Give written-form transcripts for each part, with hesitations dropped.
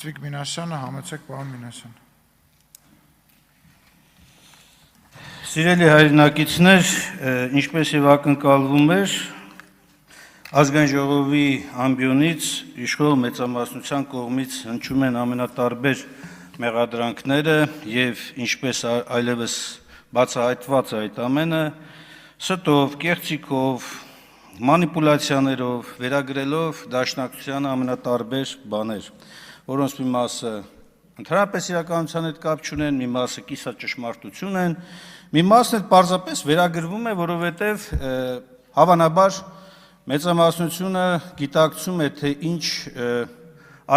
Ծվիկ Մինասյանը, համեցեք պարոն Մինասյան։ Սիրելի հայրենակիցներ, ինչպես եւ ակնկալվում էր, Ազգային ժողովի ամբիոնից իշխող մեծամասնության կողմից հնչում են ամենատարբեր մեղադրանքները եւ ինչպես այլևս բացահայտված այդ ամենը ստով, կեղծիքով, մանիպուլյացիաներով, վերագրելով դաշնակցության ամենատարբեր բաներ, որոնց մի մասը ընդհանրապես իրականության հետ կապ չունեն, մի մասը կիսաճշմարտություն են, մի մասն էլ պարզապես վերագրվում է, որովհետև հավանաբար մեծամասնությունը գիտակցում է, թե ինչ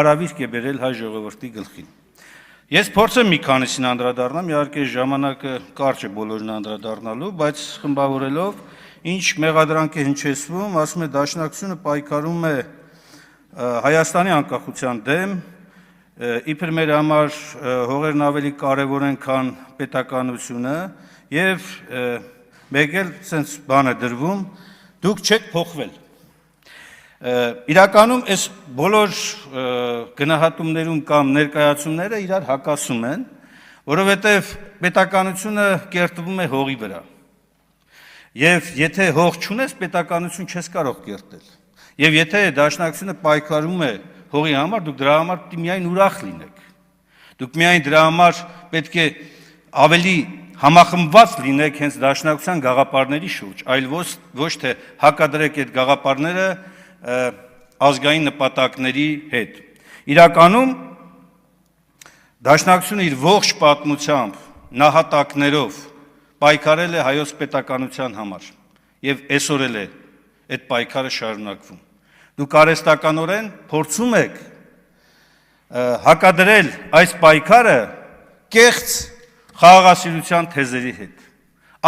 արավիրք է բերել հայ ժողովրդի գլխին։ Ես փորձեմ մի քանիսին անդրադառնամ, իհարկե ժամանակը կարճ է բոլորին անդրադառնալու, բայց խմբավորելով, ինչ մեղադրանք է հնչեցվում, ասում է դաշնակցությունը պայքարում է Հայաստանի անկախության դեմ, իբր մեր համար հողերն ավելի կարևոր են, քան պետականությունը, եւ մեկ էլ sense բան է դրվում, դուք չեք փոխվել։ Իրականում այս բոլոր գնահատումներում կամ ներկայացումները իրար հակասում են, որովհետև պետականությունը կերտվում է հողի վրա։ Եվ եթե հող չունես, պետականություն չես կարող կերտել։ Եվ եթե դաշնակցությունը պայքարում է հողի համար, դուք դրա համար պետք է միայն ուրախ լինեք։ Դուք միայն դրա համար պետք է ավելի համախմբված լինեք հենց դաշնակցության գաղափարների շուրջ, այլ ոչ թե հակադրեք այդ գաղափարները ազգային նպատակների հետ։ Իրականում դաշնակցությունը իր ողջ պատմությամբ, նահատակներով պայքարել է հայոց պետականության համար եւ այսօր էլ է այդ պայքարը շարունակվում։ Դուք արհեստականորեն փորձում եք հակադրել այս պայքարը կեղծ խաղաղասիրության թեզերի հետ։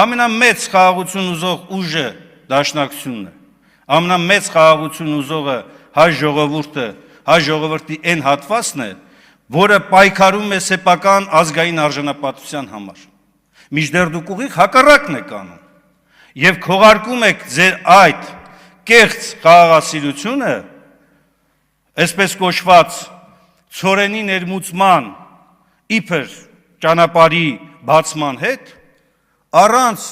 Ամենամեծ խաղաղություն ուզող ուժը դաշնակցությունն է։ Ամենամեծ խաղաղություն ուզողը հայ ժողովուրդը, հայ ժողովրդի այն հատվածն է, որը պայքարում է սեփական ազգային արժանապատվության համար։ Մինչդեռ դուք ուղիղ հակառակն եք անում եւ քողարկում եք ձեր այդ կեղծ խաղաղասիրությունը, այսպես կոչված ցորենի ներմուծման իբր ճանապարհի բացման հետ, առանց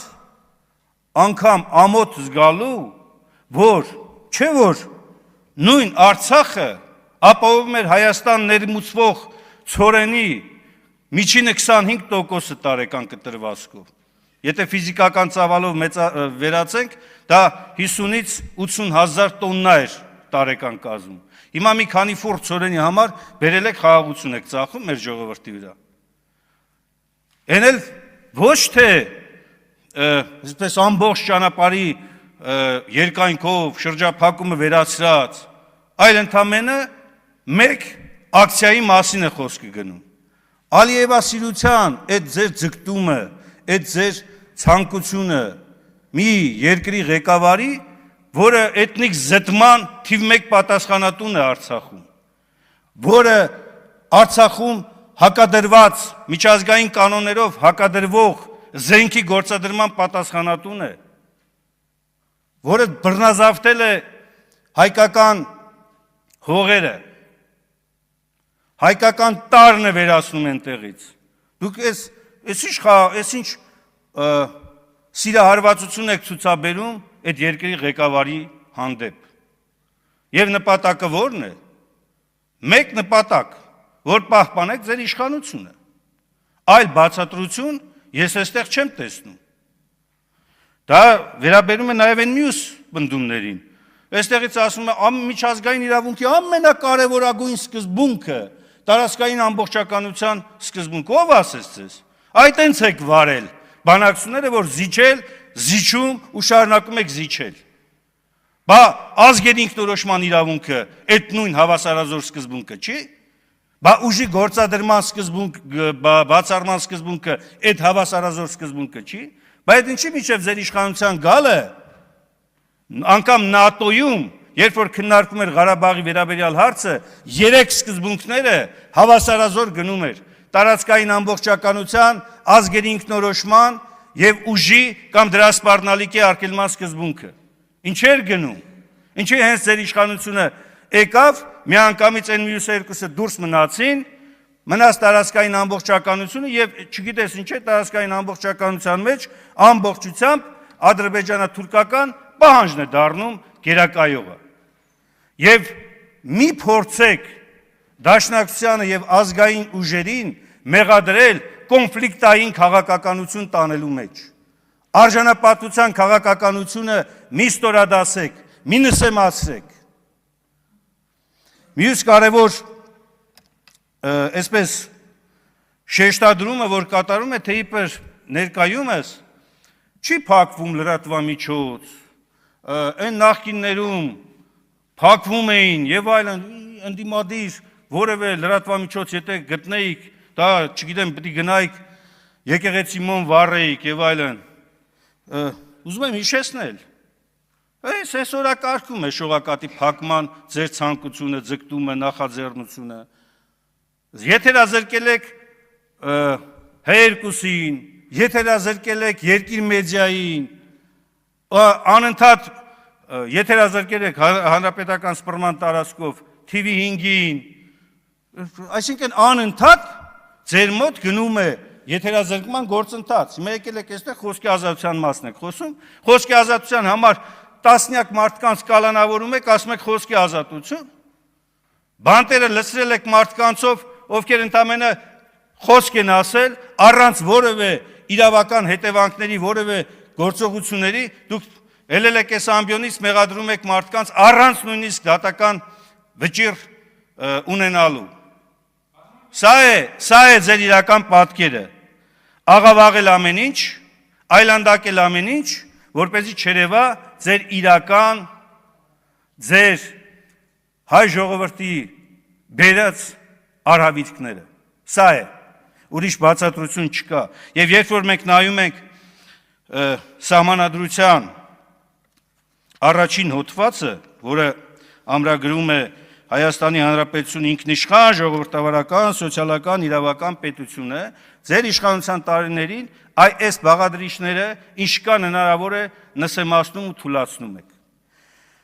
անգամ ամոթ զգալու, որ չէ որ նույն Արցախը ապահովում էր Հայաստան ներմուծվող ցորենի միջինը 25% տարեկան կտրվածքով։ Եթե ֆիզիկական ծավալով վերացենք, դա 50-ից 80 հազար տոննա էր տարեկան կազմում։ Հիմա մի քանի ֆուռ ցորենի համար բերել եք խաղաղություն եք ծախում մեր ժողովրդի վրա։ Էն էլ ոչ թե այսպես ամբողջ ճանապարհի երկայնքով շրջափակումը վերացրած, այլ ընդամենը մեկ ակցիայի մասին է խոսքը գնում։ Ալիևասիրության այդ ձեր ձգտումը, այդ ձեր ցանկությունը մի երկրի ղեկավարի, որը էթնիկ զտման թիվ 1 պատասխանատուն է Արցախում, որը Արցախում հակադրված միջազգային կանոններով հակադրվող զենքի գործադրման պատասխանատուն է, որը բռնազավթել է հայկական հողերը, հայկական տարն է վերացնում այնտեղից։ Դուք այս ինչ սիրահարվածություն եք ցուցաբերում այդ երկրի ղեկավարի հանդեպ։ Եվ նպատակը ո՞րն է։ Մեկ նպատակ, որ պահպանեք ձեր իշխանությունը։ Այլ բացատրություն ես այստեղ չեմ տեսնում։ Դա վերաբերում է նաև այն մյուս բնդումներին։ Այստեղից ասում է միջազգային իրավունքի ամենակարևորագույն սկզբունքը, տարածքային ամբողջականության սկզբունքը, ով ասեց ձեզ։ Այդ հենց եք վարել բանակցությունները, որ զիջել, զիջում ու շարունակում եք զիջել։ Բա ազգերի ինքնորոշման իրավունքը այդ նույն հավասարազոր սկզբունքը չի։ Բա ուժի գործադրման սկզբունքը, բացառման սկզբունքը այդ հավասարազոր սկզբունքը չի։ Բայց այդ ինչի միջև ձեր իշխանության գալը անգամ ՆԱՏՕ-ում, երբ որ քննարկվում էր Ղարաբաղի վերաբերյալ հարցը, 3 սկզբունքները հավասարազոր գնում էր տարածքային ամբողջականության, ազգերի ինքնորոշման եւ ուժի կամ դրա սպառնալիքի արգելման սկզբունքը։ Ինչ էր գնում։ Ինչի հենց ձեր իշխանությունը եկավ, միանգամից այն մյուս երկուսը դուրս մնացին, մնաց տարածքային ամբողջականությունը եւ չգիտես ինչ է տարածքային ամբողջականության մեջ ամբողջությամբ ադրբեջանա-թուրքական պահանջն է դառնում գերակայողը։ Եվ մի փորձեք դաշնակցությանը եւ ազգային ուժերին մեղադրել կոնֆլիկտային քաղաքականություն տանելու մեջ։ Արժանապատվության քաղաքականությունը մի ստորադասեք, մի նսեմացրեք։ Մյուս կարևոր այսպես շեշտադրումը, որ կատարում է, թե իբր ներկայումս չի փակվում լրատվամիջոց, այն նախկիններում փակվում էին եւ այլն, ընդդիմադիր որևէ լրատվամիջոց եթե գտնեիք, դա չգիտեմ, պետք է գնայիք եկեղեցի մոն վառեիք եւ այլն։ Ուզում եմ հիշեցնել, այս այսօրակարգում է շողակատի փակման ձեր ցանկությունը, ձգտումը, նախաձեռնությունը։ Եթերազրկել եք Հայ2-ին, եթերազրկել եք Երկիր մեդիային, անընդհատ եթերազրկել եք հանրապետական սպռման տարածքով TV5-ին, այսինքն անընդհատ ձեր մոտ գնում է եթերազրկման գործընթաց։ Հիմա եկել եք այստեղ խոսքի ազատության մասն եք խոսում, խոսքի ազատության համար տասնյակ մարդկանց կալանավորում եք, ասում եք խոսքի ազատություն։ Բանտերը լցրել եք մարդկանցով, ովքեր ընդամենը խոսք են ասել, առանց որևէ իրավական հետևանքների, որևէ գործողությունների, դուք ելել եք այս ամբիոնից մեղադրում եք մարդկանց առանց նույնիսկ դատական վճիռ ունենալու։ Սա է ձեր իրական պատկերը։ Աղավաղել ամեն ինչ, այլանդակել ամեն ինչ, որպեսզի չերևա ձեր իրական, ձեր հայ ժողովրդի բերած արհավիրքները։ Սա է, ուրիշ բացատրություն չկա։ Եվ երբ որ մենք նայում ենք սահմանադրության առաջին հոդվածը, որը ամրագրում է Հայաստանի Հանրապետություն ինքնիշխան, ժողովրդավարական, սոցիալական, իրավական պետություն է, ձեր իշխանության տարիներին այս բաղադրիչները ինչքան հնարավոր է նսեմացնում ու թուլացնում եք։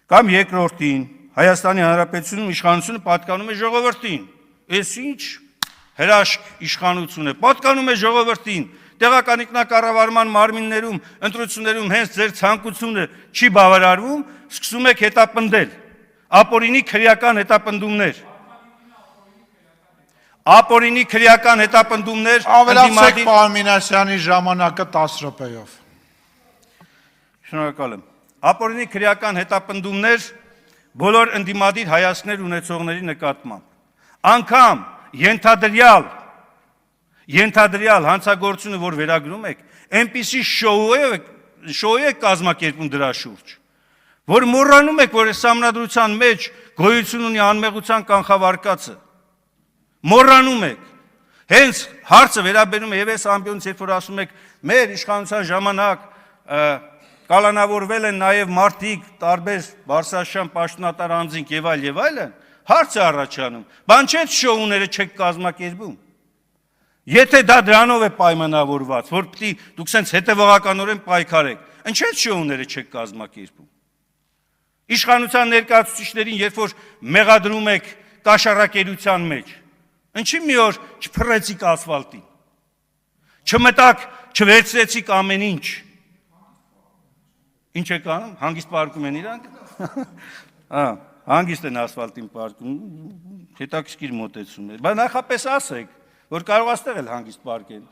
Կամ երկրորդին, Հայաստանի Հանրապետությունում իշխանությունը պատկանում է ժողովրդին։ Այս ինչ հրաշք իշխանություն է, պատկանում է ժողովրդին, տեղական ինքնակառավարման մարմիններում, ընտրություններում հենց ձեր ցանկությունը չի բավարարվում, սկսում եք հետապնդել, ապօրինի քրեական հետապնդումներ, ապօրինի քրեական հետապնդումներ, Ավելացեք պարոն Մինասյանի ժամանակը 10 րոպեով։ Շնորհակալ եմ։ Ապօրինի քրեական հետապնդումներ բոլոր ընդդիմադիր հայացքներ ունեցողների նկատմամբ։ Անկամ ենթադրյալ հանցագործությունը, որ վերագրում եք, այնպիսի շոու է կազմակերպում դրա շուրջ, որ մոռանում եք, որ այս համանդրության մեջ գոյություն ունի անմեղության կանխավարկածը, մոռանում եք, հենց հարցը վերաբերում է եւ այս ամբիոնից, երբ որ ասում եք, մեր իշխանության ժամանակ կալանավորվել են նաեւ մարդիկ, տարբեր բարձրաստիճան պաշտոնատար անձինք եւ այլն, հարց է առաջանում, բան չէ շոուները չեք կազմակերպում։ Եթե դա դրանով է պայմանավորված, որ պիտի դուք սենց հետևողականորեն պայքարեք, ինչ է շոուները չեք կազմակերպում։ Իշխանության ներկայացուցիչներին, երբ որ մեղադրում եք կաշառակերության մեջ, ինչի մի օր չփռեցիք ասֆալտին, չմտաք, չվերցրեցիք ամեն ինչ։ Ինչ եք անում, հանգիստ պարկում են իրանք, հանգիստ են ասֆալտին պարկում, հետաքրքիր մոտեցում է, բայց նախապես ասեք, որ կարող աստեղ էլ հանգիստ պարկեն,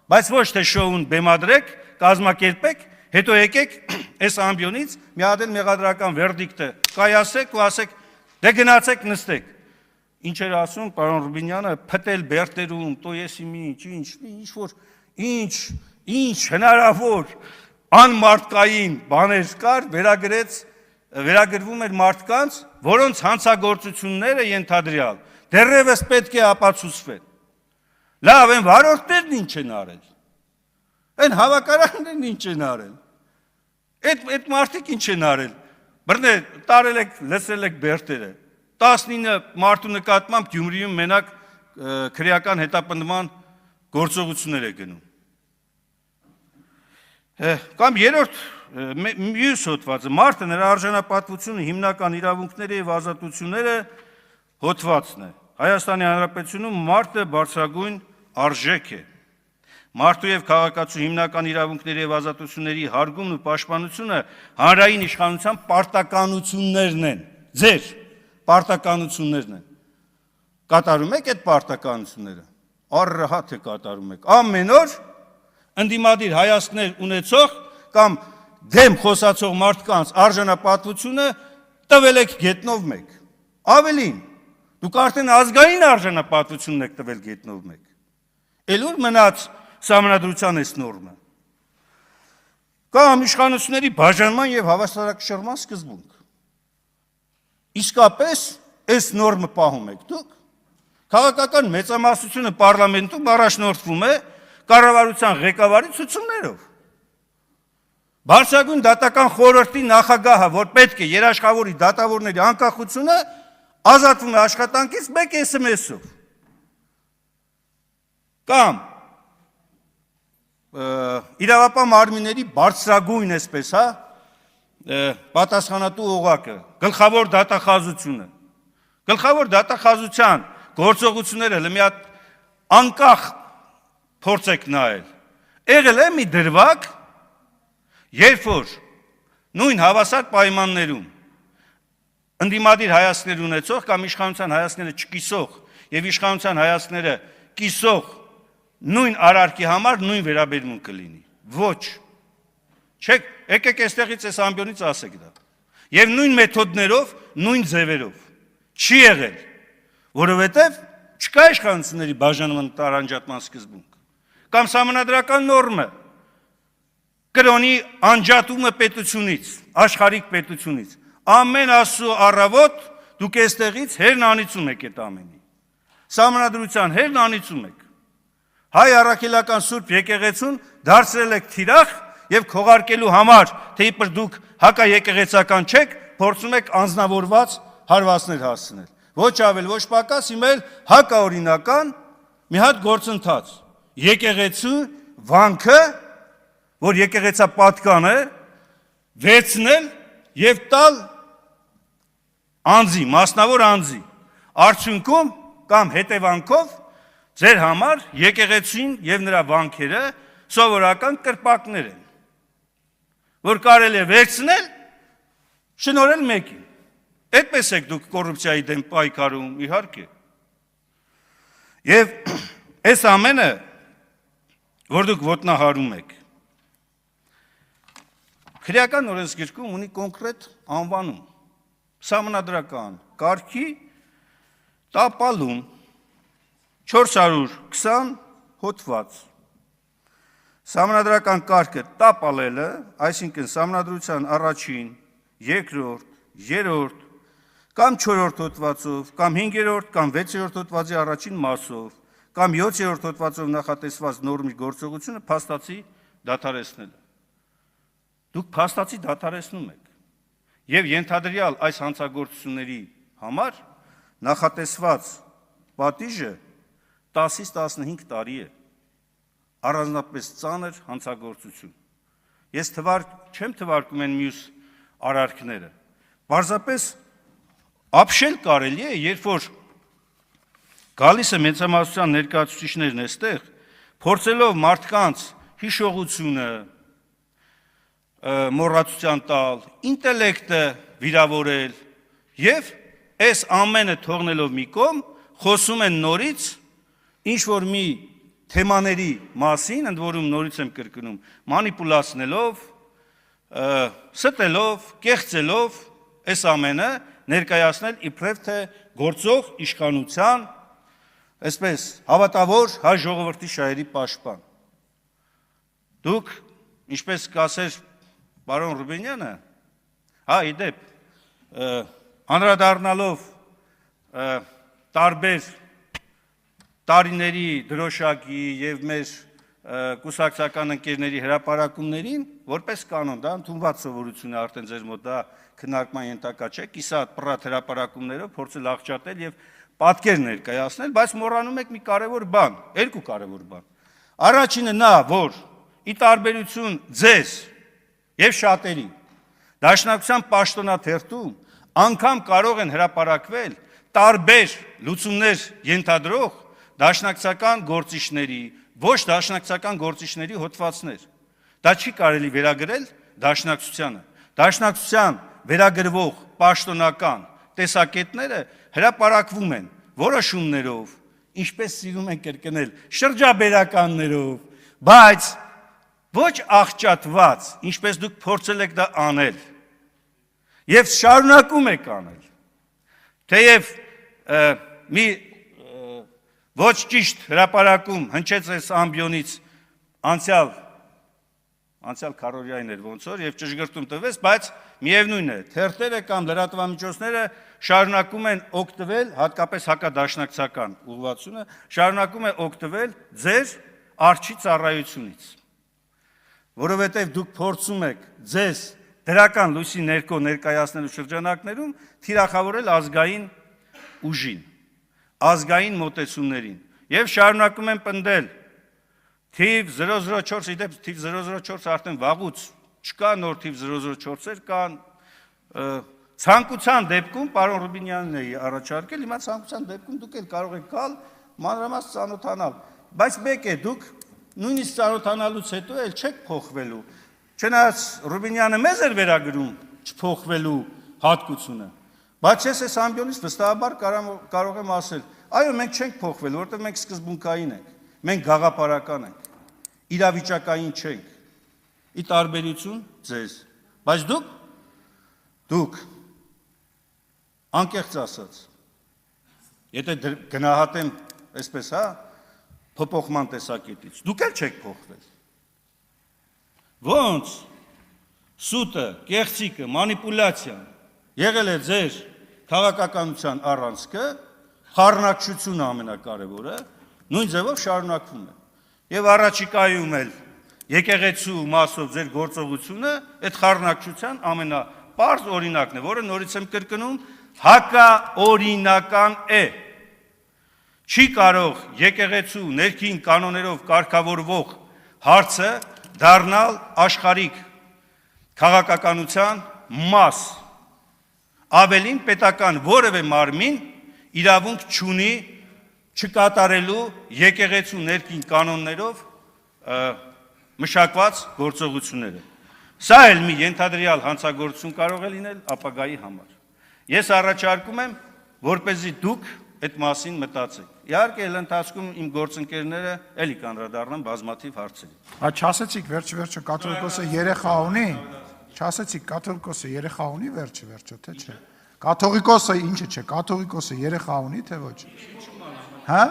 բայց ոչ թե շոուն բեմադրեք, կազմակերպեք, հետո եկեք այս ամբիոնից մի հատ էլ մեղադրական վերդիկտը կայացեք ու ասեք, դե գնացեք նստեք։ Ինչ էր ասում պարոն Ռուբինյանը, փտել բերտերում, տո ես ինչ հնարավոր անմարդկային բաներ կար, վերագրվում էր մարդկանց, որոնց հանցագործությունները ենթադրյալ դեռևս պետք է ապացուցվեն։ Լավ, այն վարորդներն ինչ են արել, այն հավաքարաններն ինչ են արել, այդ մարդիկ ինչ են արել, բռնե տարել եք, լսել եք բերտերը, 19 մարդու նկատմամբ Գյումրիում մենակ քրեական հետապնդման գործողություններ է գնում։ Կամ երրորդ մյուս հոդվածը մարդը նրա արժանապատվությունը, հիմնական իրավունքները եւ ազատությունները հոդվածն է։ Հայաստանի Հանրապետությունում մարդը բարձրագույն արժեք է։ Մարդու եւ քաղաքացու հիմնական իրավունքների եւ ազատությունների հարգումն ու պաշտպանությունը հանրային իշխանության պարտականություններն են։ Ձեր պարտականություններն են։ Կատարում եք այդ պարտականությունները։ Առհատ է կատարում եք։ Ամեն օր ընդդիմադիր հայացքներ ունեցող կամ դեմ խոսացող մարդկանց արժանապատվությունը տվել եք գետնով մեկ։ Ավելին, դուք արդեն ազգային արժանապատվությունն եք տվել գետնով մեկ։ Էլ ուր մնաց սահմանադրության այս նորմը։ Կամ իշխանությունների բաժանման եւ հավասարակշռման սկզբունք։ Իսկապես այս նորմը պահում եք դուք։ Քաղաքական մեծամասնությունը պարլամենտում առաջնորդվում է կառավարության ղեկավարի ցուցումներով։ Բարձրագույն դատական խորհրդի նախագահը, որ պետք է երաշխավորի դատավորների անկախությունը, ազատվում է աշխատանքից մեկ SMS-ով։ Կամ իրավապահ մարմինների բարձրագույն, այսպես, պատասխանատու օղակը, գլխավոր դատախազությունը։ Գլխավոր դատախազության գործողությունները մի հատ անկախ փորձեք նայել։ Եղել է մի դրվագ, երբ որ նույն հավասար պայմաններում ընդդիմադիր հայացքներ ունեցող կամ իշխանության հայացքները չկիսող եւ իշխանության հայացքները կիսող նույն արարքի համար նույն վերաբերմունք կլինի։ Ոչ։ Չեք, եկեք այստեղից այս ամբիոնից ասեք դա։ Եվ նույն մեթոդներով, նույն ձևերով չի եղել, որովհետև չկա իշխանությունների բաժանման տարանջատման սկզբունք։ Կամ սահմանադրական նորմը կրոնի անջատումը պետությունից, աշխարհիկ պետությունից։ Ամեն ասու առավոտ դուք այստեղից հերն անիծում եք այդ ամենի։ Սահմանադրության հերն անիծում եք։ Հայ առաքելական Սուրբ եկեղեցուն դարձրել եք թիրախ եւ քողարկելու համար, թե իբր դուք հակաեկեղեցական չեք, փորձում եք անձնավորված հարվածներ հասցնել։ Ոչ ավել, ոչ պակաս, հիմա էլ հակաօրինական մի հատ գործընթաց։ Եկեղեցու վանքը, որ եկեղեցապատկան է, վերցնել եւ տալ անձի, մասնավոր անձի, արդյունքում կամ հետևանքով ձեր համար եկեղեցին եւ նրա վանքերը սովորական կրպակներ են, որ կարելի է վերցնել, շնորհել մեկին։ Այդպես եք դուք կոռուպցիայի դեմ պայքարում, իհարկե։ Եվ այս ամենը, որ դուք ոտնահարում եք, քրեական օրենսգիրքում ունի կոնկրետ անվանում, սահմանադրական կարգի տապալում 420 հոդված։ Սահմանադրական կարգը տապալելը, այսինքն սահմանադրության առաջին, երկրորդ, երրորդ կամ 4-րդ հոդվածով, կամ 5-րդ կամ 6-րդ հոդվածի առաջին մասով, կամ 7-րդ հոդվածով նախատեսված նորմի գործողությունը փաստացի դադարեցնել։ Դուք փաստացի դադարեցնում եք։ Եվ ենթադրյալ այս հանցագործությունների համար նախատեսված պատիժը 10-ից 15 տարի է։ Առանձնապես ծանր հանցագործություն։ Ես չեմ թվարկում են մյուս արարքները։ Պարզապես ապշել կարելի է, երբ որ գալիս է մեծամասնության ներկայացուցիչներն այստեղ, փորձելով մարդկանց հիշողությունը մոռացության տալ, ինտելեկտը վիրավորել եւ այս ամենը թողնելով մի կողմ, խոսում են նորից ինչ որ մի թեմաների մասին, ընդ որում նորից եմ կրկնում, մանիպուլացնելով, ստելով, կեղծելով այս ամենը ներկայացնել իբրև թե գործող իշխանության, այսպես հավատավոր հայ ժողովրդի շահերի պաշտպան։ Դուք, ինչպես կասեր պարոն Ռուբինյանը, իդեպ, անդրադառնալով տարբեր տարիների դրոշակի եւ մեր կուսակցական ընկերների հրապարակումներին, որպես կանոն, դա ընդունված սովորություն է արդեն ձեր մոտ, դա քննարկման ենթակա չէ, կիսատ պրատ հրապարակումներով փորձել աղճատել եւ պատկեր ներկայացնել, բայց մոռանում եք մի կարևոր բան, երկու կարևոր բան։ Առաջինը նա, որ ի տարբերություն ձեզ եւ շատերի։ Դաշնակցության պաշտոնաթերթում անգամ կարող են հրապարակվել տարբեր լուծումներ ենթադրող դաշնակցական գործիչների, ոչ դաշնակցական գործիչների հոդվածներ։ Դա չի կարելի վերագրել դաշնակցությանը։ Դաշնակցության վերագրվող պաշտոնական տեսակետները հրապարակվում են որոշումներով, ինչպես սիրում են կրկնել, շրջաբերականներով, բայց ոչ աղճատված, ինչպես դուք փորձել եք դա անել, եւ շարունակում եք անել։ Թեև մի ոչ ճիշտ հրապարակում հնչեց այս ամբիոնից անցյալ քարորիային էր ոնց որ եւ ճշգրտում տվեց, բայց միևնույն է, թերթերը կամ լրատվամիջոցները շարունակում են օգտվել, հատկապես հակադաշնակցական ուղղվածությունը, շարունակում է օգտվել ձեր արջի ծառայությունից, որովհետեւ դուք փորձում եք ձեզ դրական լույսի ներքո ներկայացնելու շրջանակներում թիրախավորել ազգային ուժին, ազգային մոտեցումներին եւ շարունակում են պնդել թիվ 004, իդեպ թիվ 004 արդեն վաղուց չկա, նոր թիվ 004-եր կան, ցանկության դեպքում պարոն Ռուբինյանն է առաջարկել, հիմա ցանկության դեպքում դուք էլ կարող եք գալ մանրամասն ծանոթանալ, բայց մեկ է, դուք նույնիսկ ծանոթանալուց հետո էլ չեք փոխվելու, չնայած Ռուբինյանը մեզ էր վերագրում չփոխվելու հատկությունը, բայց ես այս ամբիոնից վստահաբար կարող եմ ասել, այո, մենք չենք փոխվել, որովհետև մենք սկզբունքային ենք, մենք գաղափարական ենք, իրավիճակային չենք, ի տարբերություն ձեզ, բայց դուք, անկեղծ ասած, եթե գնահատեմ այսպես, փոփոխման տեսակետից, դուք էլ չեք փոխվել, ոնց սուտը, կեղծիկը, մանիպուլյացիան եղել է ձեր քաղաքականության առանցքը, խառնակշությունը ամենակարևորը, նույն ձևով շարունակվում է։ Եվ առաջիկայում էլ եկեղեցու մասով ձեր գործողությունը այդ խառնակշության ամենապարզ օրինակն է, որը նորից եմ կրկնում, հակաօրինական է։ Չի կարող եկեղեցու ներքին կանոններով կարգավորվող հարցը դառնալ աշխարհիկ քաղաքականության մաս։ Ավելին պետական որևէ մարմին իրավունք չունի չկատարելու եկեղեցու ներքին կանոններով մշակված գործողությունները։ Սա էլ մի ենթադրյալ հանցագործություն կարող է լինել ապագայի համար։ Ես առաջարկում եմ, որպեսզի դուք այդ մասին մտածեք։ Իհարկե, էլ ընթացքում իմ գործընկերները էլի կանրադառնան բազմաթիվ հարցերի։ Չասեցիք վերջը կաթողիկոսը երեխա ունի։ Չասեցիք կաթողիկոսը երեխա ունի վերջը, թե չէ։ Կաթողիկոսը ինչը չէ, կաթողիկոսը երեխա ունի, թե ոչ։ Հա?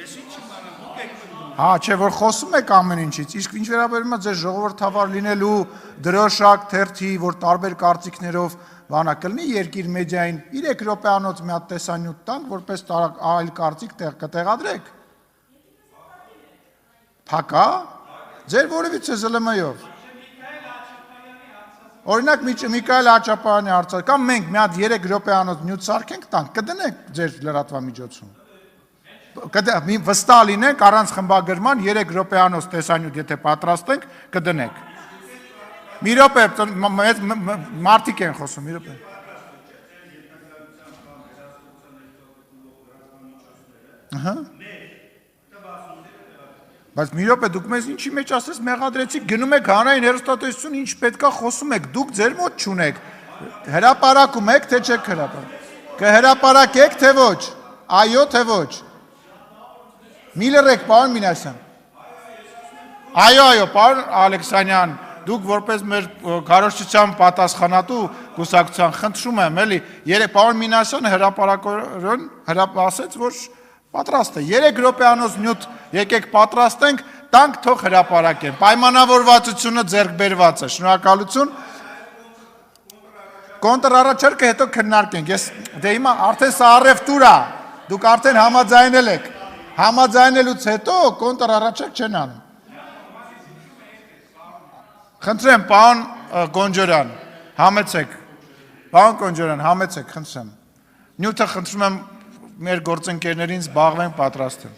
Ես ինչ իմանամ, դուք եք պնդում։ Հա, չէ, որ խոսում եք ամեն ինչից, իսկ ինչ վերաբերում է ձեր ժողովրդավար լինելու դրոշակ, թերթի, որ տարբեր կարծիքներով վանա կլինի երկիր մեդիային 3 րոպեանոց մի հատ տեսանյութ տանք, որպես այլ կարծիք կտեղադրեք։ Փակա։ Ձեր որևիցե ԶԼՄ-ով։ Օրինակ Միքայել Հաչապարյանի հարցը, կամ մենք մի հատ 3 րոպեանոց նյութ սարքենք տանք, կդնեք ձեր լրատվամիջոցում։ Վստահ լինենք առանց խմբագրման 3 րոպեանոց տեսանյութ եթե պատրաստենք, կդնենք։ Մի րոպե, մարդիկ են խոսում, մի րոպե։ Ահա։ Բայց մի րոպե դուք մեզ ինչի մեջ ասես մեղադրեցիք, գնում եք հանրային հեռուստատեսություն, ինչ պետքա խոսում եք, դուք ձեր մոտ չունեք։ Հրապարակում եք, թե չեք հրապարակում։ Կհրապարակեք, թե ոչ։ Այո, թե ոչ։ Մի լռեք, պարոն Մինասյան։ Այո, պարոն Ալեքսանյան, դուք որպես մեր քարոզչության պատասխանատու կուսակցության խնդրում եմ, էլի, պարոն Մինասյանը հրապարակորեն ասեց, որ պատրաստ է, 3 րոպեանոց նյութ եկեք պատրաստենք, տանք թող հրապարակեն, պայմանավորվածությունը ձեռք բերված է, շնորհակալություն, կոնտր առաջարկը հետո քննարկենք, դե հիմա արդեն սա առևտուր է, դուք արդեն համաձայնել եք, համաձայնելուց հետո կոնտր առաջարկ չեն անում։ Խնդրեմ, պարոն Գոնջորյան, համեցեք, պարոն Գոնջորյան, համեցեք, խնդրեմ, նյութը խնդրում եմ մեր գործընկերներին զբաղվեն պատրաստ են։